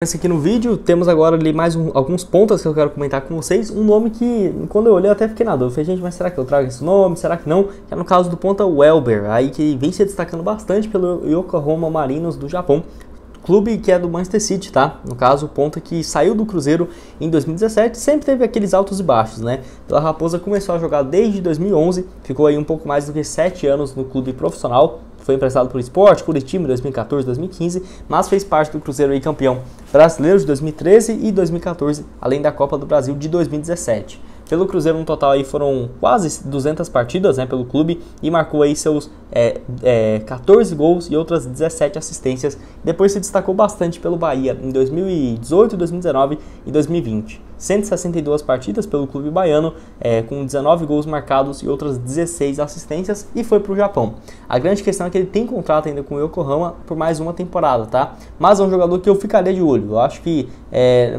Aqui no vídeo, temos agora ali mais alguns pontos que eu quero comentar com vocês. Um nome que, quando eu olhei, eu até fiquei na dúvida. Falei, gente, mas será que eu trago esse nome? Será que não? Que é no caso do ponta Welber, aí que vem se destacando bastante pelo Yokohama Marinos do Japão. Clube que é do Manchester City, tá? No caso, o ponta que saiu do Cruzeiro em 2017, sempre teve aqueles altos e baixos, né? Pela Raposa começou a jogar desde 2011, ficou aí um pouco mais do que 7 anos no clube profissional. Foi emprestado por Sport, Curitiba em 2014, 2015, mas fez parte do Cruzeiro aí campeão brasileiro de 2013 e 2014, além da Copa do Brasil de 2017. Pelo Cruzeiro no total aí foram quase 200 partidas, né, pelo clube, e marcou aí seus 14 gols e outras 17 assistências. Depois se destacou bastante pelo Bahia em 2018, 2019 e 2020. 162 partidas pelo clube baiano, com 19 gols marcados e outras 16 assistências, e foi para o Japão. A grande questão é que ele tem contrato ainda com o Yokohama por mais uma temporada, tá? Mas é um jogador que eu ficaria de olho. Eu acho que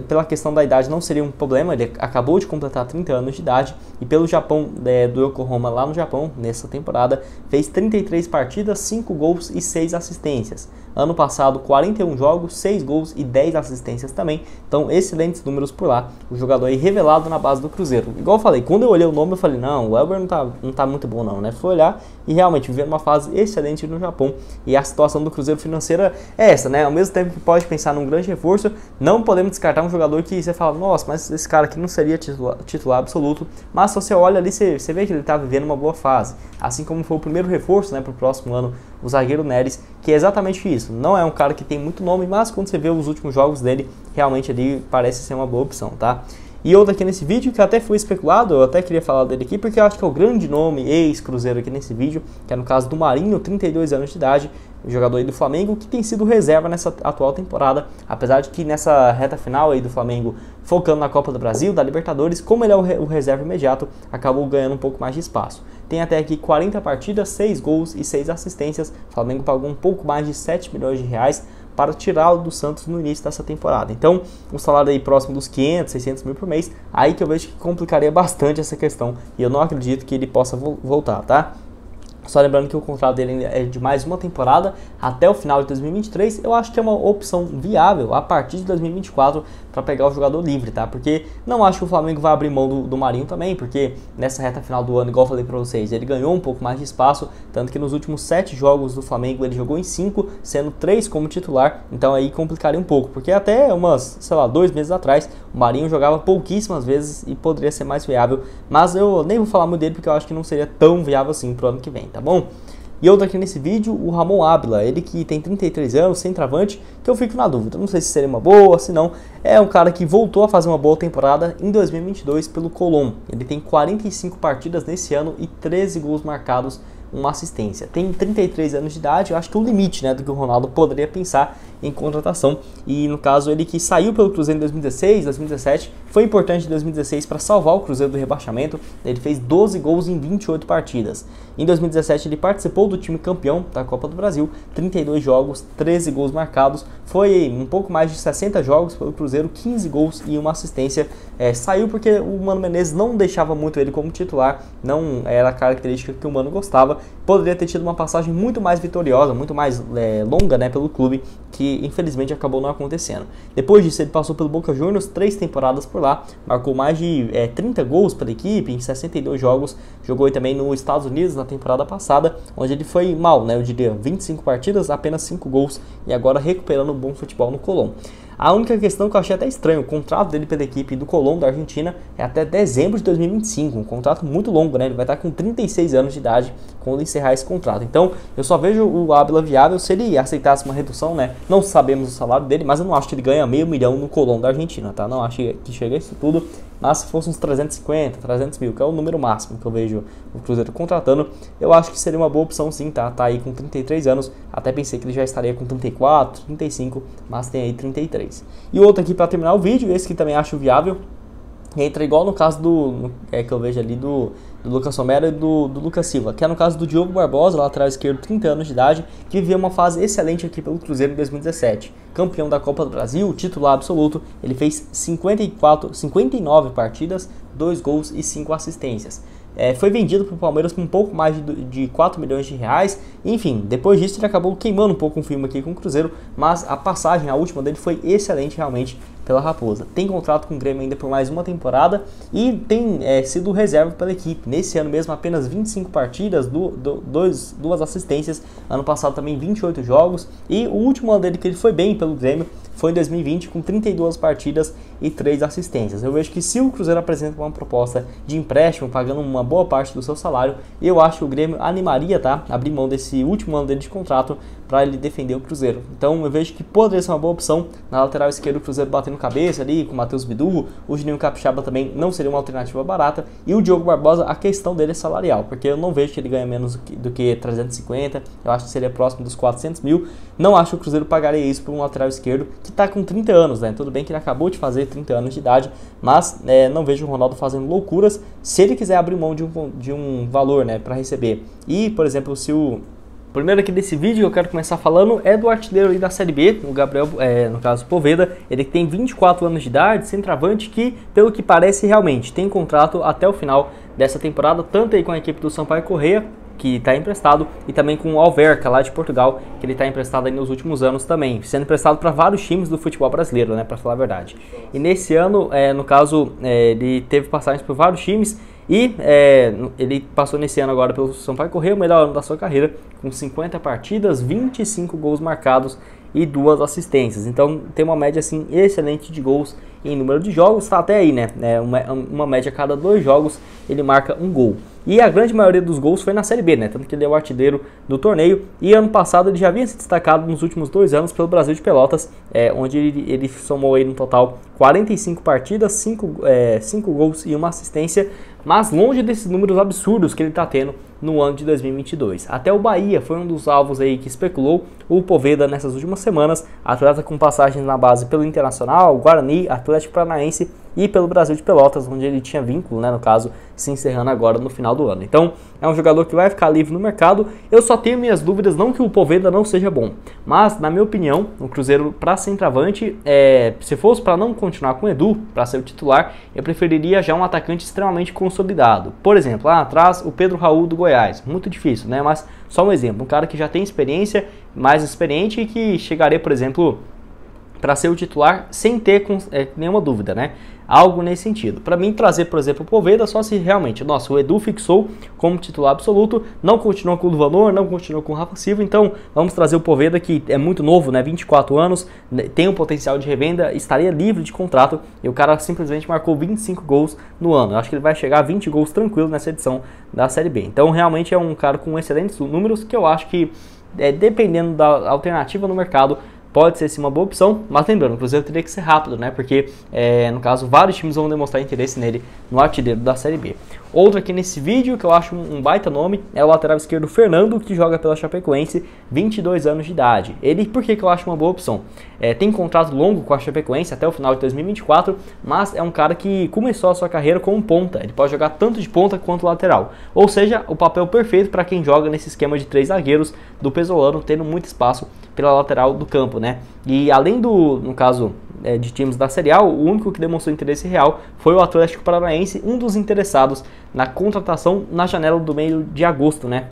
pela questão da idade não seria um problema. Ele acabou de completar 30 anos de idade e pelo Japão, do Yokohama lá no Japão, nessa temporada, fez 33 partidas, 5 gols e 6 assistências. Ano passado, 41 jogos, 6 gols e 10 assistências também. Então, excelentes números por lá. O jogador aí revelado na base do Cruzeiro. Igual eu falei, quando eu olhei o nome, eu falei, não, o Welber não tá muito bom não, né? Fui olhar e realmente vivendo uma fase excelente no Japão. E a situação do Cruzeiro financeira é essa, né? Ao mesmo tempo que pode pensar num grande reforço, não podemos descartar um jogador que você fala, nossa, mas esse cara aqui não seria titular absoluto. Mas se você olha ali, você vê que ele tá vivendo uma boa fase. Assim como foi o primeiro reforço, né, pro próximo ano, o zagueiro Neres, que é exatamente isso. Não é um cara que tem muito nome, mas quando você vê os últimos jogos dele, realmente ali parece ser uma boa opção, tá? E outro aqui nesse vídeo, que até foi especulado, eu até queria falar dele aqui, porque eu acho que é o grande nome ex-Cruzeiro aqui nesse vídeo, que é no caso do Marinho, 32 anos de idade, jogador aí do Flamengo, que tem sido reserva nessa atual temporada, apesar de que nessa reta final aí do Flamengo, focando na Copa do Brasil, da Libertadores, como ele é o reserva imediato, acabou ganhando um pouco mais de espaço. Tem até aqui 40 partidas, 6 gols e 6 assistências, o Flamengo pagou um pouco mais de 7 milhões de reais para tirá-lo do Santos no início dessa temporada. Então, um salário aí próximo dos 500, 600 mil por mês, aí que eu vejo que complicaria bastante essa questão, e eu não acredito que ele possa voltar, tá? Só lembrando que o contrato dele é de mais uma temporada até o final de 2023. Eu acho que é uma opção viável a partir de 2024 para pegar o jogador livre, tá? Porque não acho que o Flamengo vai abrir mão do Marinho também, porque nessa reta final do ano, igual eu falei para vocês, ele ganhou um pouco mais de espaço, tanto que nos últimos 7 jogos do Flamengo ele jogou em 5, sendo 3 como titular, então aí complicaria um pouco, porque até umas, sei lá, 2 meses atrás, o Marinho jogava pouquíssimas vezes e poderia ser mais viável, mas eu nem vou falar muito dele porque eu acho que não seria tão viável assim pro ano que vem, tá bom? E outro aqui nesse vídeo, o Ramon Ábila, ele que tem 33 anos, centroavante, que eu fico na dúvida, não sei se seria uma boa, se não, é um cara que voltou a fazer uma boa temporada em 2022 pelo Colón. Ele tem 45 partidas nesse ano e 13 gols marcados, uma assistência. Tem 33 anos de idade, eu acho que é o limite, né, do que o Ronaldo poderia pensar em contratação. E no caso, ele que saiu pelo Cruzeiro em 2016, 2017, foi importante em 2016 para salvar o Cruzeiro do rebaixamento. Ele fez 12 gols em 28 partidas. Em 2017 ele participou do time campeão da Copa do Brasil, 32 jogos, 13 gols marcados, foi um pouco mais de 60 jogos pelo Cruzeiro, 15 gols e uma assistência. Saiu porque o Mano Menezes não deixava muito ele como titular, não era a característica que o Mano gostava. Poderia ter tido uma passagem muito mais vitoriosa, muito mais longa, né, pelo clube, que infelizmente acabou não acontecendo. Depois disso ele passou pelo Boca Juniors, 3 temporadas por lá, marcou mais de 30 gols pela equipe em 62 jogos, jogou também nos Estados Unidos na temporada passada, onde ele foi mal, né, eu diria 25 partidas, apenas 5 gols, e agora recuperando um bom futebol no Colón. A única questão que eu achei até estranho, o contrato dele pela equipe do Colón da Argentina é até dezembro de 2025, um contrato muito longo, né? Ele vai estar com 36 anos de idade quando encerrar esse contrato. Então, eu só vejo o Ábila viável se ele aceitasse uma redução, né? Não sabemos o salário dele, mas eu não acho que ele ganha meio milhão no Colón da Argentina, tá? Não acho que chega a isso tudo, mas se fosse uns 350, 300 mil, que é o número máximo que eu vejo o Cruzeiro contratando, eu acho que seria uma boa opção sim, tá? Tá aí com 33 anos, até pensei que ele já estaria com 34, 35, mas tem aí 33. E outro aqui para terminar o vídeo, esse que também acho viável, entra igual no caso que eu vejo ali do Lucas Romero e do Lucas Silva, que é no caso do Diogo Barbosa, lateral esquerdo, 30 anos de idade, que viveu uma fase excelente aqui pelo Cruzeiro em 2017. Campeão da Copa do Brasil, titular absoluto, ele fez 59 partidas, 2 gols e 5 assistências. foi vendido para o Palmeiras por um pouco mais de 4 milhões de reais. Enfim, depois disso ele acabou queimando um pouco o filme aqui com o Cruzeiro, mas a passagem, a última dele, foi excelente realmente pela Raposa. Tem contrato com o Grêmio ainda por mais uma temporada e tem sido reserva pela equipe. Nesse ano mesmo, apenas 25 partidas, duas assistências. Ano passado também 28 jogos. E o último ano dele que ele foi bem pelo Grêmio foi em 2020, com 32 partidas e 3 assistências. Eu vejo que se o Cruzeiro apresenta uma proposta de empréstimo, pagando uma boa parte do seu salário, eu acho que o Grêmio animaria, tá? Abrir mão desse último ano dele de contrato para ele defender o Cruzeiro. Então eu vejo que poderia ser uma boa opção. Na lateral esquerda, o Cruzeiro batendo cabeça ali com o Matheus Bidu, o Juninho Capixaba também não seria uma alternativa barata, e o Diogo Barbosa, a questão dele é salarial, porque eu não vejo que ele ganha menos do que 350, eu acho que seria próximo dos 400 mil, não acho que o Cruzeiro pagaria isso por um lateral esquerdo que está com 30 anos, né? Tudo bem que ele acabou de fazer 30 anos de idade, mas não vejo o Ronaldo fazendo loucuras se ele quiser abrir mão de um valor, né, para receber. E, por exemplo, se o primeiro aqui desse vídeo que eu quero começar falando é do artilheiro aí da Série B, o Gabriel, no caso Poveda, ele tem 24 anos de idade, centroavante que, pelo que parece, realmente tem contrato até o final dessa temporada, tanto aí com a equipe do Sampaio Corrêa, que está emprestado, e também com o Alverca, lá de Portugal, que ele está emprestado aí nos últimos anos também, sendo emprestado para vários times do futebol brasileiro, né, para falar a verdade. E nesse ano, no caso, ele teve passagens por vários times, e ele passou nesse ano agora pelo Sampaio Corrêa, o melhor ano da sua carreira, com 50 partidas, 25 gols marcados e 2 assistências. Então tem uma média assim excelente de gols em número de jogos, está até aí, né? Uma média a cada 2 jogos ele marca um gol. E a grande maioria dos gols foi na Série B, né? Tanto que ele é o artilheiro do torneio. E ano passado ele já havia se destacado nos últimos 2 anos pelo Brasil de Pelotas, onde ele somou aí no total 45 partidas, 5 gols e 1 assistência, mas longe desses números absurdos que ele está tendo no ano de 2022. Até o Bahia foi um dos alvos aí que especulou o Poveda nessas últimas semanas, atleta com passagens na base pelo Internacional, Guarani, Atlético Paranaense e pelo Brasil de Pelotas, onde ele tinha vínculo, né, no caso, se encerrando agora no final do ano. Então, é um jogador que vai ficar livre no mercado. Eu só tenho minhas dúvidas, não que o Poveda não seja bom, mas, na minha opinião, o Cruzeiro, para centroavante, se fosse para não continuar com o Edu, para ser o titular, eu preferiria já um atacante extremamente consolidado. Por exemplo, lá atrás, o Pedro Raul do Goiás. Muito difícil, né, mas só um exemplo, um cara que já tem experiência, mais experiente, e que chegaria, por exemplo, para ser o titular sem ter nenhuma dúvida, né? Algo nesse sentido. Para mim, trazer, por exemplo, o Poveda só se realmente, o Edu fixou como titular absoluto, não continuou com o Luvanor, não continuou com o Rafa Silva, então vamos trazer o Poveda, que é muito novo, né? 24 anos, tem um potencial de revenda, estaria livre de contrato, e o cara simplesmente marcou 25 gols no ano. Eu acho que ele vai chegar a 20 gols tranquilo nessa edição da Série B. Então, realmente é um cara com excelentes números, que eu acho que, dependendo da alternativa no mercado, pode ser sim uma boa opção, mas lembrando, o Cruzeiro teria que ser rápido, né? Porque, no caso, vários times vão demonstrar interesse nele no artilheiro da Série B. Outro aqui nesse vídeo, que eu acho um baita nome, é o lateral esquerdo Fernando, que joga pela Chapecoense, 22 anos de idade. Ele, por que eu acho uma boa opção? Tem contrato longo com a Chapecoense até o final de 2024, mas é um cara que começou a sua carreira como ponta. Ele pode jogar tanto de ponta quanto lateral. Ou seja, o papel perfeito para quem joga nesse esquema de 3 zagueiros do Pesolano, tendo muito espaço pela lateral do campo, né? E além no caso, de times da Série A, o único que demonstrou interesse real foi o Atlético Paranaense, um dos interessados na contratação na janela do meio de agosto, né?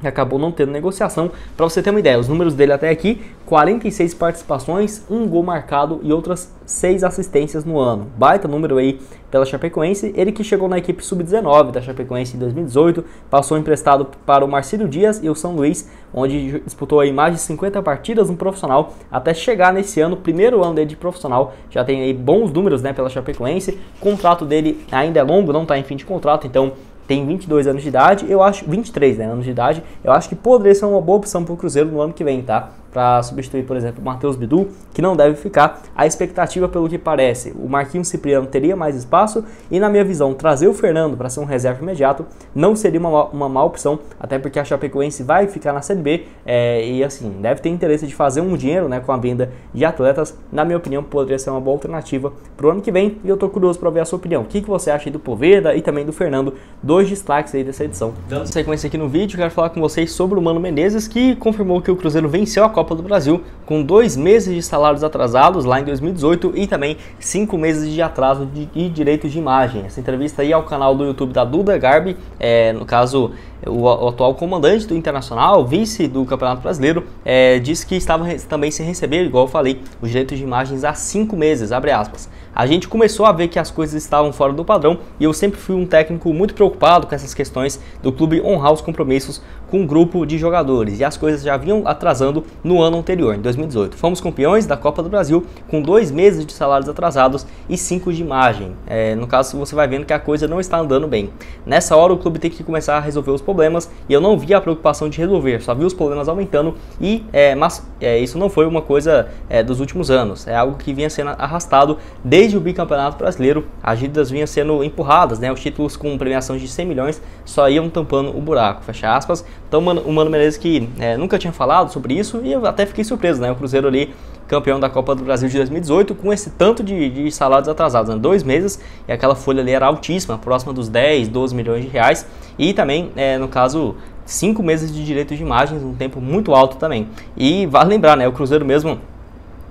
Acabou não tendo negociação. Para você ter uma ideia, os números dele até aqui: 46 participações, 1 gol marcado e outras 6 assistências no ano. Baita número aí pela Chapecoense. Ele que chegou na equipe sub-19 da Chapecoense em 2018, passou emprestado para o Marcílio Dias e o São Luís, onde disputou aí mais de 50 partidas no profissional, até chegar nesse ano, primeiro ano dele de profissional. Já tem aí bons números, né, pela Chapecoense. O contrato dele ainda é longo, não está em fim de contrato, então tem 22 anos de idade, eu acho, 23, né, anos de idade, eu acho que poderia ser uma boa opção para o Cruzeiro no ano que vem, tá? Para substituir, por exemplo, o Matheus Bidu, que não deve ficar. A expectativa, pelo que parece, o Marquinhos Cipriano teria mais espaço, e na minha visão, trazer o Fernando para ser um reserva imediato não seria uma má opção, até porque a Chapecoense vai ficar na Série B, e assim, deve ter interesse de fazer um dinheiro, né, com a venda de atletas. Na minha opinião, poderia ser uma boa alternativa para o ano que vem, e eu tô curioso para ver a sua opinião. O que você acha aí do Poveda e também do Fernando, 2 destaques aí dessa edição. Dando sequência aqui no vídeo, quero falar com vocês sobre o Mano Menezes, que confirmou que o Cruzeiro venceu a Copa do Brasil com 2 meses de salários atrasados lá em 2018 e também 5 meses de atraso de direitos de imagem. Essa entrevista aí ao canal do YouTube da Duda Garbi, no caso o atual comandante do Internacional, vice do Campeonato Brasileiro, disse que estava também sem receber, igual eu falei, os direitos de imagens há 5 meses, abre aspas. A gente começou a ver que as coisas estavam fora do padrão e eu sempre fui um técnico muito preocupado com essas questões do clube honrar os compromissos com um grupo de jogadores, e as coisas já vinham atrasando no ano anterior, em 2018. Fomos campeões da Copa do Brasil com 2 meses de salários atrasados e 5 de imagem. No caso, você vai vendo que a coisa não está andando bem. Nessa hora o clube tem que começar a resolver os problemas, e eu não vi a preocupação de resolver, só vi os problemas aumentando, mas isso não foi uma coisa dos últimos anos, é algo que vinha sendo arrastado desde o bicampeonato brasileiro. As dívidas vinham sendo empurradas, os títulos com premiação de 100 milhões só iam tampando o buraco, fecha aspas. Então o Mano Menezes que nunca tinha falado sobre isso, e eu até fiquei surpreso, o Cruzeiro ali campeão da Copa do Brasil de 2018 com esse tanto de salários atrasados, 2 meses, e aquela folha ali era altíssima, próxima dos 10, 12 milhões de reais, e também, no caso, 5 meses de direitos de imagens, um tempo muito alto também. E vale lembrar, o Cruzeiro mesmo,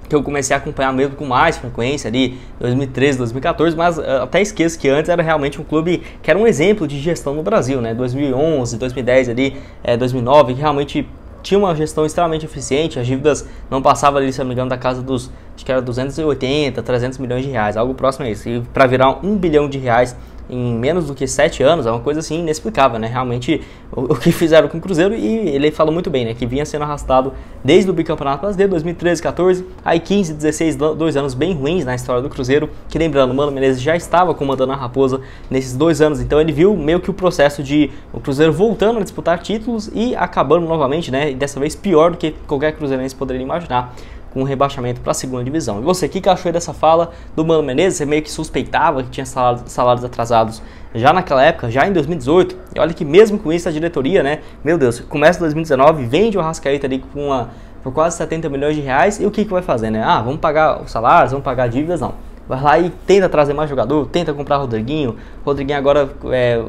que eu comecei a acompanhar mesmo com mais frequência ali, 2013, 2014, mas até esqueço que antes era realmente um clube que era um exemplo de gestão no Brasil, 2011, 2010 ali, 2009, que realmente tinha uma gestão extremamente eficiente, as dívidas não passavam ali, se não me engano, da casa dos, acho que era 280, 300 milhões de reais, algo próximo a isso, e para virar 1 bilhão de reais em menos do que 7 anos, é uma coisa assim inexplicável, realmente o que fizeram com o Cruzeiro. E ele falou muito bem, que vinha sendo arrastado desde o bicampeonato brasileiro, 2013, 14, aí 15, 16, 2 anos bem ruins na história do Cruzeiro, que lembrando, o Mano Menezes já estava comandando a Raposa nesses 2 anos, então ele viu meio que o processo de o Cruzeiro voltando a disputar títulos e acabando novamente, e dessa vez pior do que qualquer cruzeirense poderia imaginar, com um rebaixamento para a 2ª divisão. E você, o que achou dessa fala do Mano Menezes? Você meio que suspeitava que tinha salários atrasados já naquela época, já em 2018, e olha que mesmo com isso a diretoria, meu Deus, começa 2019, vende o Arrascaeta ali por quase 70 milhões de reais, e o que vai fazer, vamos pagar os salários, vamos pagar dívidas? Não. Vai lá e tenta trazer mais jogador, tenta comprar Rodriguinho. Rodriguinho agora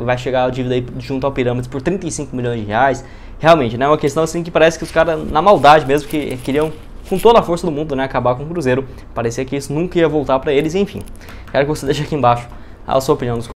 vai chegar a dívida aí junto ao Pirâmides por 35 milhões de reais. Realmente, é uma questão assim que parece que os caras, na maldade mesmo, que queriam com toda a força do mundo, acabar com o Cruzeiro. Parecia que isso nunca ia voltar para eles, enfim. Quero que você deixe aqui embaixo a sua opinião nos comentários.